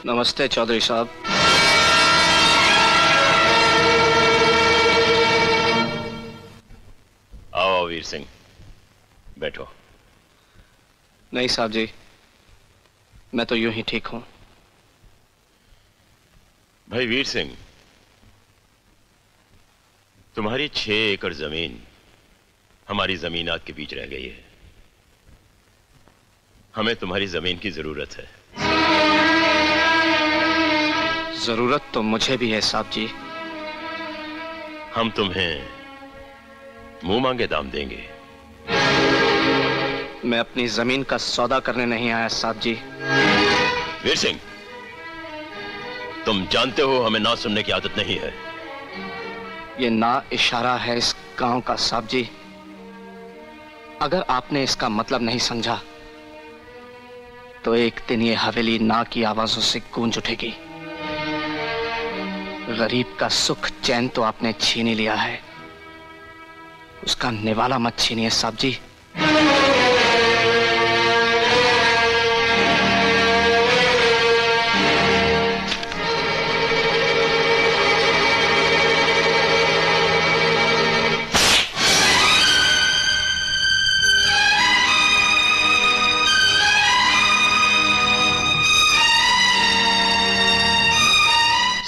नमस्ते चौधरी साहब। आओ वीर सिंह, बैठो। नहीं साहब जी, मैं तो यूं ही ठीक हूं। भाई वीर सिंह, तुम्हारी 6 एकड़ जमीन हमारी जमीनात के बीच रह गई है। हमें तुम्हारी जमीन की जरूरत है। जरूरत तो मुझे भी है साहब जी। हम तुम्हें मुंह मांगे दाम देंगे। मैं अपनी जमीन का सौदा करने नहीं आया साहब जी। वीर सिंह, तुम जानते हो हमें ना सुनने की आदत नहीं है। ये ना इशारा है इस गांव का साहब जी। अगर आपने इसका मतलब नहीं समझा तो एक दिन ये हवेली ना की आवाजों से गूंज उठेगी। गरीब का सुख चैन तो आपने छीन ही लिया है, उसका निवाला मत छीनिए साहब जी।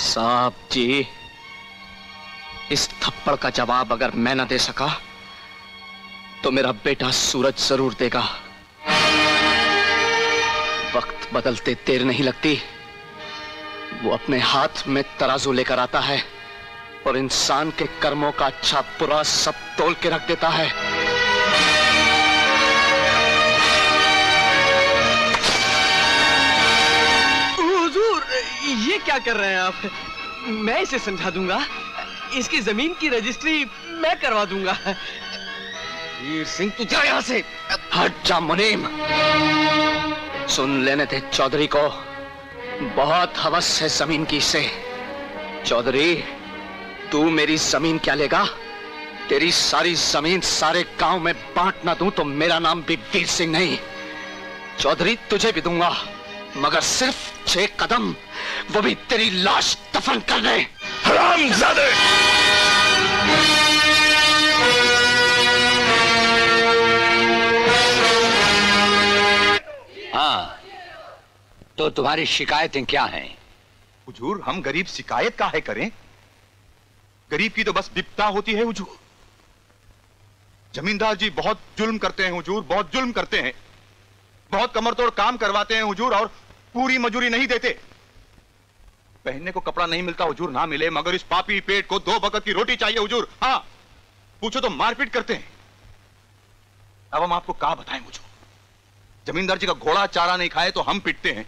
साहब जी, इस थप्पड़ का जवाब अगर मैं न दे सका तो मेरा बेटा सूरज जरूर देगा। वक्त बदलते देर नहीं लगती। वो अपने हाथ में तराजू लेकर आता है और इंसान के कर्मों का अच्छा बुरा सब तोल के रख देता है। हुजूर, ये क्या कर रहे हैं आप? मैं इसे समझा दूंगा। इसकी जमीन की रजिस्ट्री मैं करवा दूंगा। वीर सिंह, तू जा यहां से। हट जा मुनीम। सुन लेने थे चौधरी को। बहुत हवस है जमीन की से। चौधरी, तू मेरी जमीन क्या लेगा? तेरी सारी जमीन सारे गांव में बांट ना दूं तो मेरा नाम भी वीर सिंह नहीं। चौधरी, तुझे भी दूंगा, मगर सिर्फ 6 कदम, वो भी तेरी लाश दफन करने। हरामजादे! हाँ, तो तुम्हारी शिकायतें क्या हैं? हुजूर, हम गरीब शिकायत काहे करें? गरीब की तो बस विपदा होती है हुजूर। जमींदार जी बहुत जुल्म करते हैं हुजूर, बहुत जुल्म करते हैं। बहुत कमरतोड़ काम करवाते हैं हुजूर और पूरी मजूरी नहीं देते। पहनने को कपड़ा नहीं मिलता हुजूर, ना मिले, मगर इस पापी पेट को 2 वक्त की रोटी चाहिए हुजूर। हाँ, पूछो तो मारपीट करते हैं। अब हम आपको क्या बताएं हुजूर? जमींदार जी का घोड़ा चारा नहीं खाए तो हम पिटते हैं।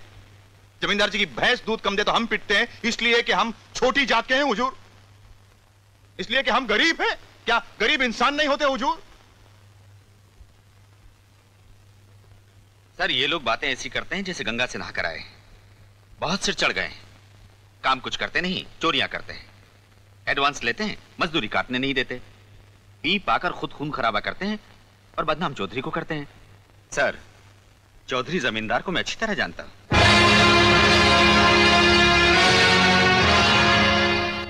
जमींदार जी की भैंस दूध कम दे तो हम पिटते हैं, इसलिए कि हम छोटी जात के हैं हुजूर। इसलिए कि हम गरीब हैं। क्या गरीब इंसान नहीं होते हुजूर? सर, ये लोग बातें ऐसी करते हैं जैसे गंगा से नहाकर आए। बहुत सिर चढ़ गए। काम कुछ करते नहीं, चोरियां करते हैं। एडवांस लेते हैं, मजदूरी काटने नहीं देते। पी पाकर खुद खून खराबा करते हैं और बदनाम चौधरी को करते हैं। सर, चौधरी जमींदार को मैं अच्छी तरह जानता हूं।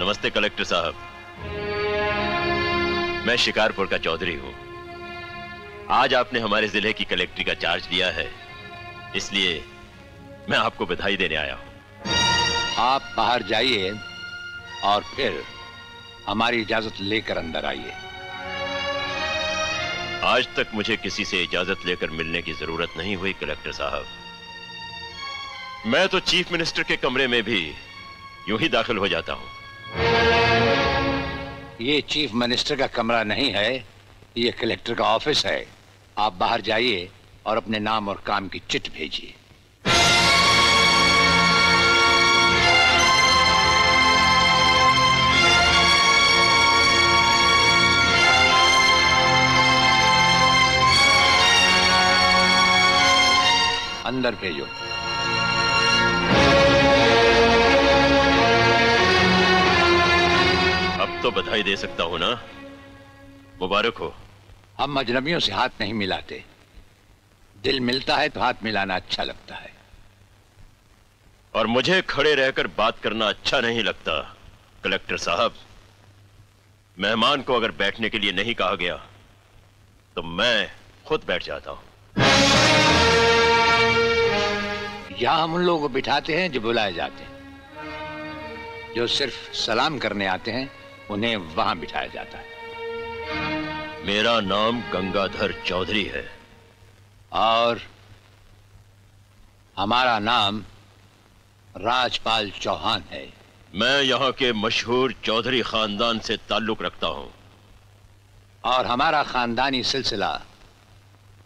नमस्ते कलेक्टर साहब, मैं शिकारपुर का चौधरी हूं। आज आपने हमारे जिले की कलेक्ट्री का चार्ज लिया है, इसलिए मैं आपको बधाई देने आया हूं। आप बाहर जाइए और फिर हमारी इजाजत लेकर अंदर आइए। आज तक मुझे किसी से इजाजत लेकर मिलने की जरूरत नहीं हुई कलेक्टर साहब। मैं तो चीफ मिनिस्टर के कमरे में भी यूं ही दाखिल हो जाता हूं। ये चीफ मिनिस्टर का कमरा नहीं है, ये कलेक्टर का ऑफिस है। आप बाहर जाइए और अपने नाम और काम की चिट भेजिए। अंदर भेजो। अब तो बधाई दे सकता हूं ना? मुबारक हो। हम अजनबियों से हाथ नहीं मिलाते। दिल मिलता है तो हाथ मिलाना अच्छा लगता है। और मुझे खड़े रहकर बात करना अच्छा नहीं लगता। कलेक्टर साहब, मेहमान को अगर बैठने के लिए नहीं कहा गया तो मैं खुद बैठ जाता हूं। यहां हम उन लोगों को बिठाते हैं जो बुलाए जाते हैं। जो सिर्फ सलाम करने आते हैं उन्हें वहां बिठाया जाता है। मेरा नाम गंगाधर चौधरी है। और हमारा नाम राजपाल चौहान है। मैं यहाँ के मशहूर चौधरी खानदान से ताल्लुक रखता हूँ। और हमारा खानदानी सिलसिला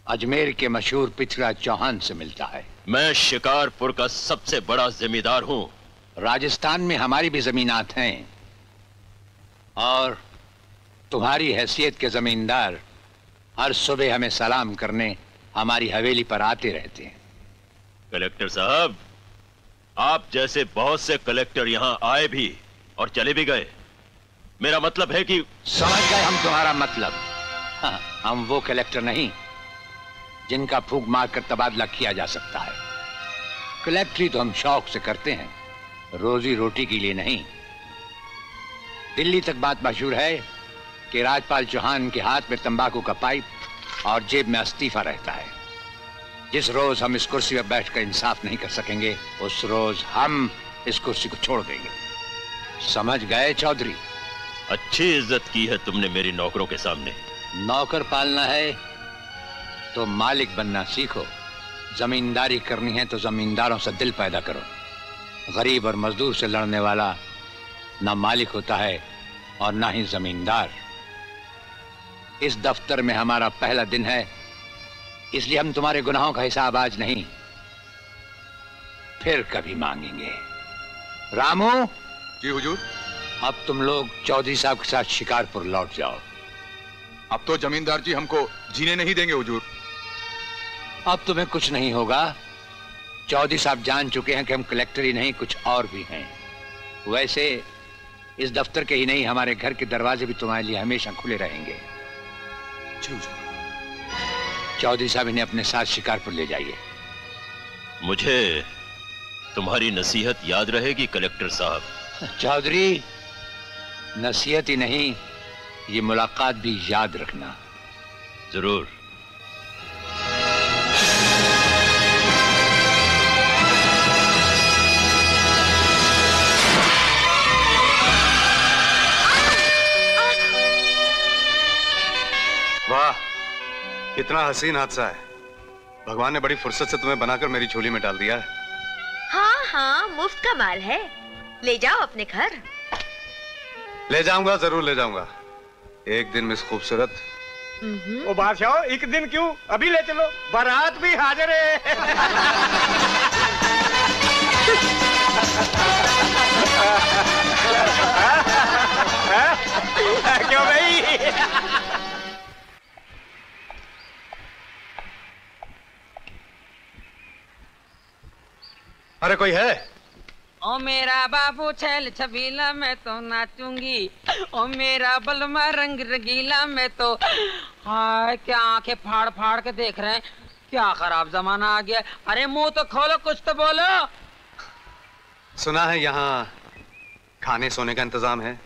अजमेर के मशहूर पृथ्वीराज चौहान से मिलता है। मैं शिकारपुर का सबसे बड़ा जमींदार हूँ। राजस्थान में हमारी भी जमीनात हैं और तुम्हारी हैसियत के जमींदार हर सुबह हमें सलाम करने हमारी हवेली पर आते रहते हैं। कलेक्टर साहब, आप जैसे बहुत से कलेक्टर यहाँ आए भी और चले भी गए। मेरा मतलब है कि समझ गए हम तुम्हारा मतलब। हाँ, हम वो कलेक्टर नहीं जिनका फूंक मारकर तबादला किया जा सकता है। कलेक्टरी तो हम शौक से करते हैं, रोजी रोटी के लिए नहीं। दिल्ली तक बात मशहूर है कि राजपाल चौहान के हाथ में तंबाकू का पाइप और जेब में इस्तीफा रहता है। जिस रोज हम इस कुर्सी पर बैठकर इंसाफ नहीं कर सकेंगे उस रोज हम इस कुर्सी को छोड़ देंगे। समझ गए चौधरी? अच्छी इज्जत की है तुमने मेरी नौकरों के सामने। नौकर पालना है तो मालिक बनना सीखो। जमींदारी करनी है तो जमींदारों से दिल पैदा करो। गरीब और मजदूर से लड़ने वाला ना मालिक होता है और ना ही जमींदार। इस दफ्तर में हमारा पहला दिन है, इसलिए हम तुम्हारे गुनाहों का हिसाब आज नहीं फिर कभी मांगेंगे। रामू। जी हुजूर। अब तुम लोग चौधरी साहब के साथ शिकारपुर लौट जाओ। अब तो जमींदार जी हमको जीने नहीं देंगे हुजूर। अब तुम्हें कुछ नहीं होगा। चौधरी साहब जान चुके हैं कि हम कलेक्टर ही नहीं कुछ और भी हैं। वैसे इस दफ्तर के ही नहीं हमारे घर के दरवाजे भी तुम्हारे लिए हमेशा खुले रहेंगे। चौधरी साहब इन्हें अपने साथ शिकारपुर ले जाइए। मुझे तुम्हारी नसीहत याद रहेगी कलेक्टर साहब। चौधरी, नसीहत ही नहीं ये मुलाकात भी याद रखना। जरूर। वाह, कितना हसीन हादसा है। भगवान ने बड़ी फुर्सत से तुम्हें बनाकर मेरी झोली में डाल दिया है। हाँ हाँ, मुफ्त का माल है। ले जाओ अपने घर। ले जाऊंगा, जरूर ले जाऊंगा। एक दिन मिस खूबसूरत। ओ बादशाह, एक दिन क्यों, अभी ले चलो, बारात भी हाजिर है। क्यों भाई? अरे कोई है? ओ मेरा बाबू छैल छबीला मैं तो नाचूंगी। ओ मेरा बलमा रंग रंगीला मैं तो। हाय, क्या आंखें फाड़ फाड़ के देख रहे हैं, क्या खराब जमाना आ गया। अरे मुंह तो खोलो, कुछ तो बोलो। सुना है यहाँ खाने सोने का इंतजाम है?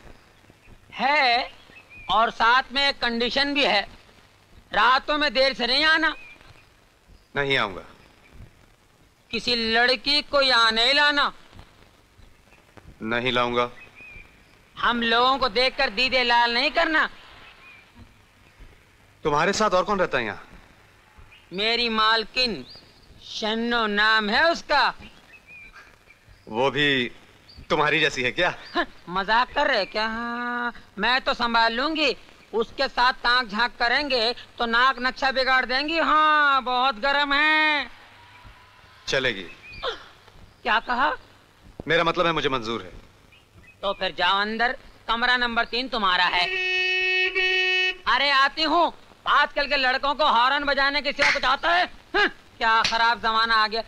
है, और साथ में एक कंडीशन भी है, रातों में देर से नहीं आना। नहीं आऊंगा। किसी लड़की को यहाँ नहीं लाना। नहीं लाऊंगा। हम लोगों को देखकर दीदे लाल नहीं करना। तुम्हारे साथ और कौन रहता है यहाँ? मेरी मालकिन, शन्नो नाम है उसका। वो भी तुम्हारी जैसी है क्या? मजाक कर रहे क्या? हाँ, मैं तो संभाल लूंगी। उसके साथ ताक झांक करेंगे तो नाक नक्शा बिगाड़ देंगी। हाँ, बहुत गर्म है। चलेगी। क्या कहा? मेरा मतलब है मुझे मंजूर है। तो फिर जाओ अंदर, कमरा नंबर 3 तुम्हारा है। अरे आती हूँ। आजकल के लड़कों को हॉर्न बजाने के सिवा कुछ आता है? क्या खराब जमाना आ गया।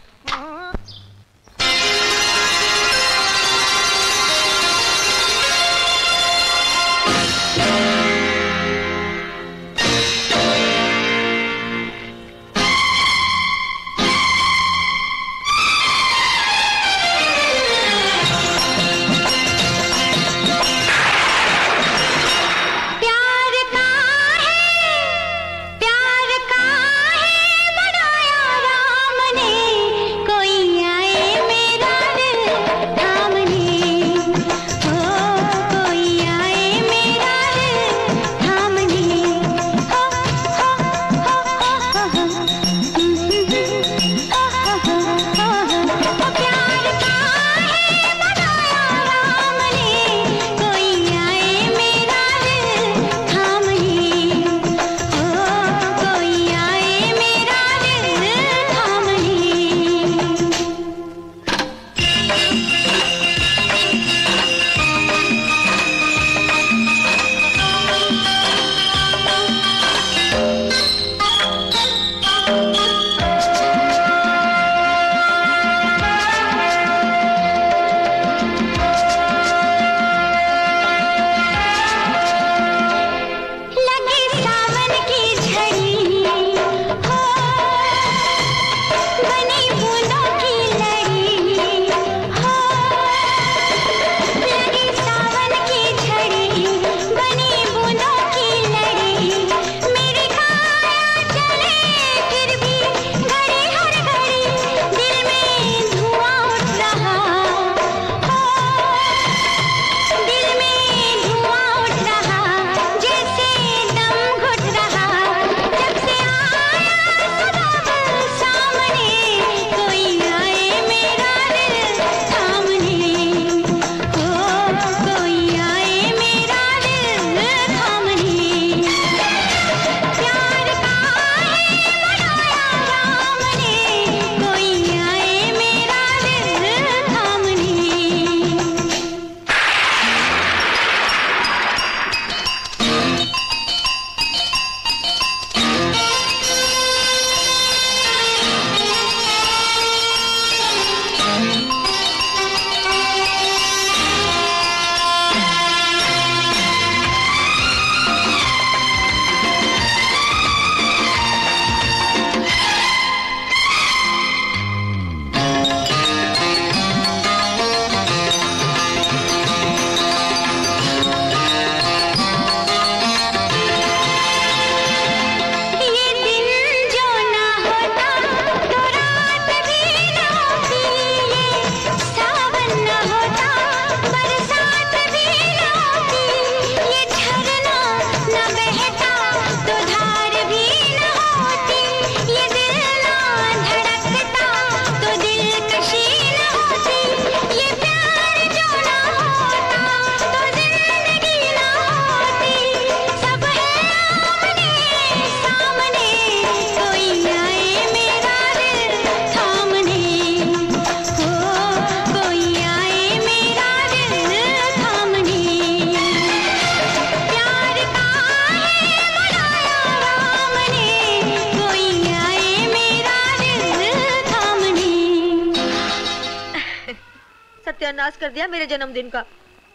सत्यानाश कर दिया मेरे जन्मदिन का।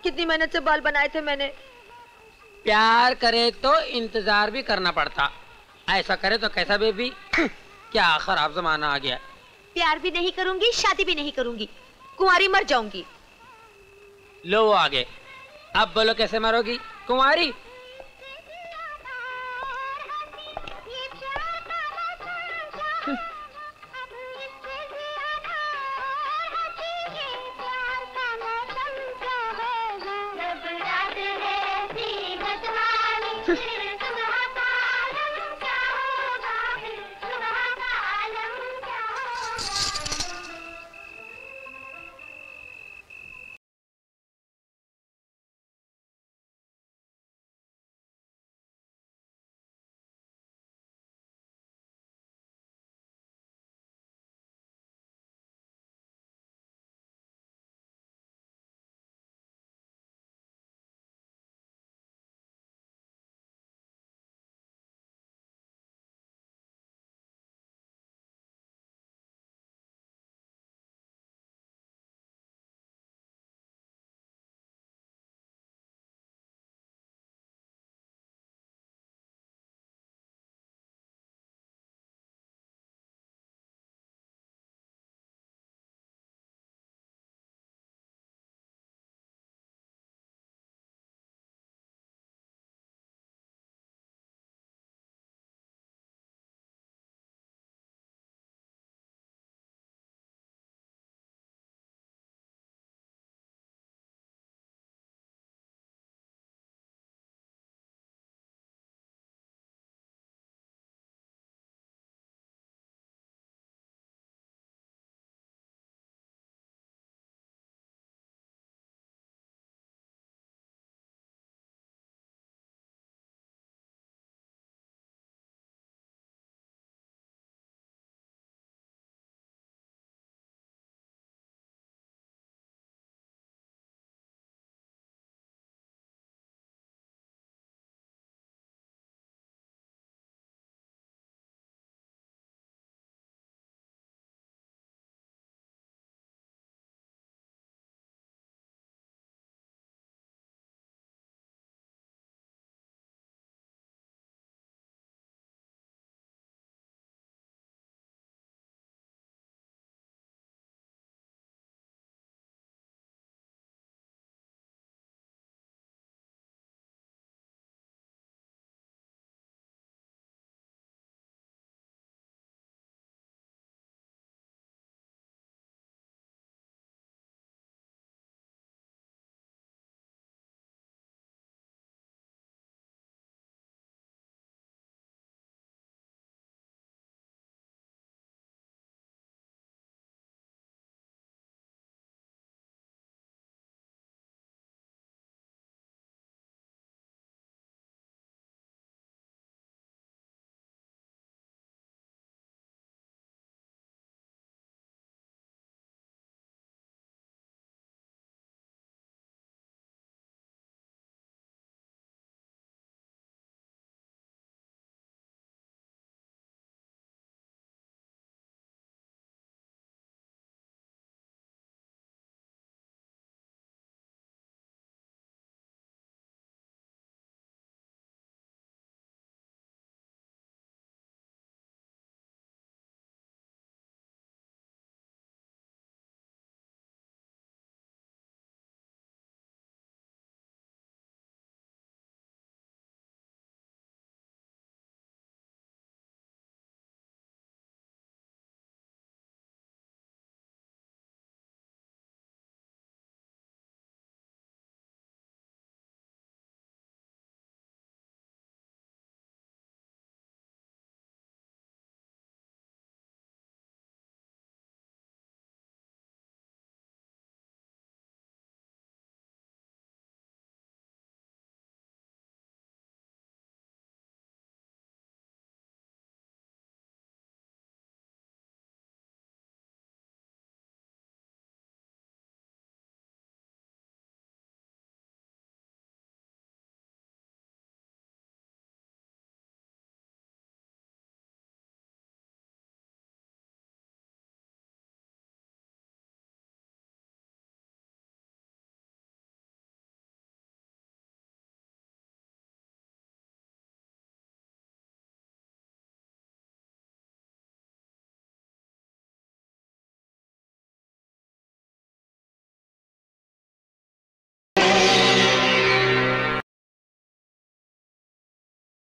कितनी मेहनत से बाल बनाए थे मैंने। प्यार करे तो इंतजार भी करना पड़ता, ऐसा करे तो कैसा बेबी? क्या खराब जमाना आ गया। प्यार भी नहीं करूंगी, शादी भी नहीं करूंगी, कुंवारी मर जाऊंगी। लो वो आगे, अब बोलो कैसे मरोगी? कुंवारी?